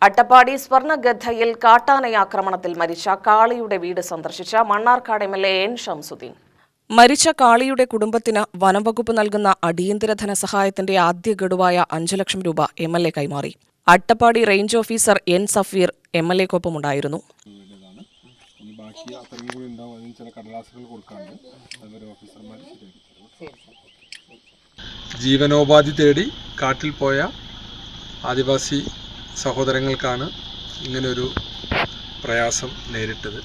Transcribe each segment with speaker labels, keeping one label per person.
Speaker 1: അട്ടപ്പാടി സ്വർണ്ണഗദ്ധയിൽ കാട്ടാനയാക്രമണത്തിൽ മരിച്ച കാളിയുടെ വീട് സന്ദർശിച്ച മണ്ണാർക്കാട് എംഎൽഎ എൻ ഷംസുദ്ദീൻ. മരിച്ച കാളിയുടെ കുടുംബത്തിന് വനംവകുപ്പ് നൽകുന്ന അടിയന്തര ധനസഹായത്തിന്റെ ആദ്യ ഗഡുവായ 5 ലക്ഷം രൂപ എംഎൽഎ കൈമാറി. Attappadi range officer N Safeer എംഎൽഎക്കൊപ്പമുണ്ടായിരുന്നു.
Speaker 2: ജീവനോപാധി തേടി കാട്ടിൽ പോയ ആദിവാസി സഹോദരങ്ങൾക്കാണ് ഇങ്ങനൊരു പ്രയാസം നേരിട്ടത്.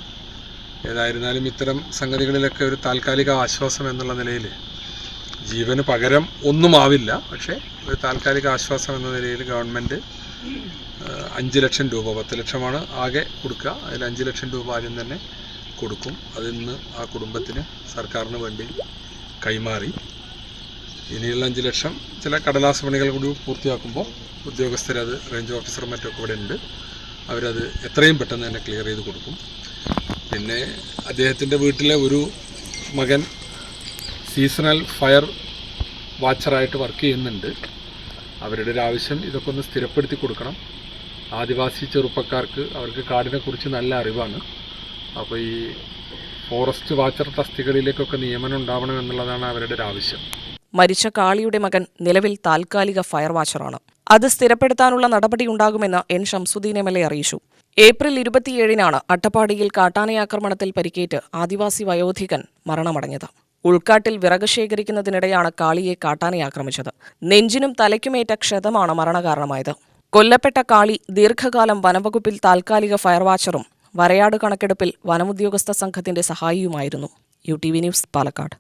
Speaker 2: ഏതായിരുന്നാലും ഇത്തരം സംഗതികളിലൊക്കെ ഒരു താൽക്കാലിക ആശ്വാസം എന്നുള്ള നിലയിൽ ജീവന് പകരം ഒന്നുമാവില്ല, പക്ഷേ ഒരു താൽക്കാലിക ആശ്വാസം എന്ന നിലയിൽ ഗവൺമെൻറ് 5 ലക്ഷം രൂപ, 10 ലക്ഷമാണ് ആകെ കൊടുക്കുക, അതിൽ 5 ലക്ഷം രൂപ ആദ്യം തന്നെ കൊടുക്കും. അതിന്ന് ആ കുടുംബത്തിന് സർക്കാരിന് വേണ്ടി കൈമാറി. ഇനിയുള്ള 5 ലക്ഷം ചില കടലാസ് പണികൾ കൂടി പൂർത്തിയാക്കുമ്പോൾ ഉദ്യോഗസ്ഥരത് റേഞ്ച് ഓഫീസർ മറ്റൊക്കെ ഇവിടെ ഉണ്ട്, അവരത് എത്രയും പെട്ടെന്ന് തന്നെ ക്ലിയർ ചെയ്ത് കൊടുക്കും. പിന്നെ അദ്ദേഹത്തിൻ്റെ വീട്ടിലെ ഒരു മകൻ സീസണൽ ഫയർ വാച്ചറായിട്ട് വർക്ക് ചെയ്യുന്നുണ്ട്. അവരുടെ ഒരു ആവശ്യം ഇതൊക്കെ ഒന്ന് സ്ഥിരപ്പെടുത്തി കൊടുക്കണം. ആദിവാസി ചെറുപ്പക്കാർക്ക് അവർക്ക് കാടിനെക്കുറിച്ച് നല്ല അറിവാണ്. അപ്പോൾ ഈ ഫോറസ്റ്റ് വാച്ചർ തസ്തികകളിലേക്കൊക്കെ നിയമനം ഉണ്ടാവണം എന്നുള്ളതാണ് അവരുടെ ഒരു ആവശ്യം.
Speaker 1: മരിച്ച കാളിയുടെ മകൻ നിലവിൽ താൽക്കാലിക ഫയർ വാച്ചറാണ്. അത് സ്ഥിരപ്പെടുത്താനുള്ള നടപടിയുണ്ടാകുമെന്ന് എൻ ഷംസുദ്ദീൻ എംഎൽഎ അറിയിച്ചു. ഏപ്രിൽ 27-നാണ് അട്ടപ്പാടിയിൽ കാട്ടാനയാക്രമണത്തിൽ പരിക്കേറ്റ് ആദിവാസി വയോധികൻ മരണമടഞ്ഞത്. ഉൾക്കാട്ടിൽ വിറക് ശേഖരിക്കുന്നതിനിടെയാണ് കാളിയെ കാട്ടാനയാക്രമിച്ചത്. നെഞ്ചിനും തലയ്ക്കുമേറ്റ ക്ഷതമാണ് മരണകാരണമായത്. കൊല്ലപ്പെട്ട കാളി ദീർഘകാലം വനംവകുപ്പിൽ താൽക്കാലിക ഫയർ വാച്ചറും വരയാട് കണക്കെടുപ്പിൽ വനമുദ്യോഗസ്ഥ സംഘത്തിന്റെ സഹായിയുമായിരുന്നു. UTV news, Palakkad.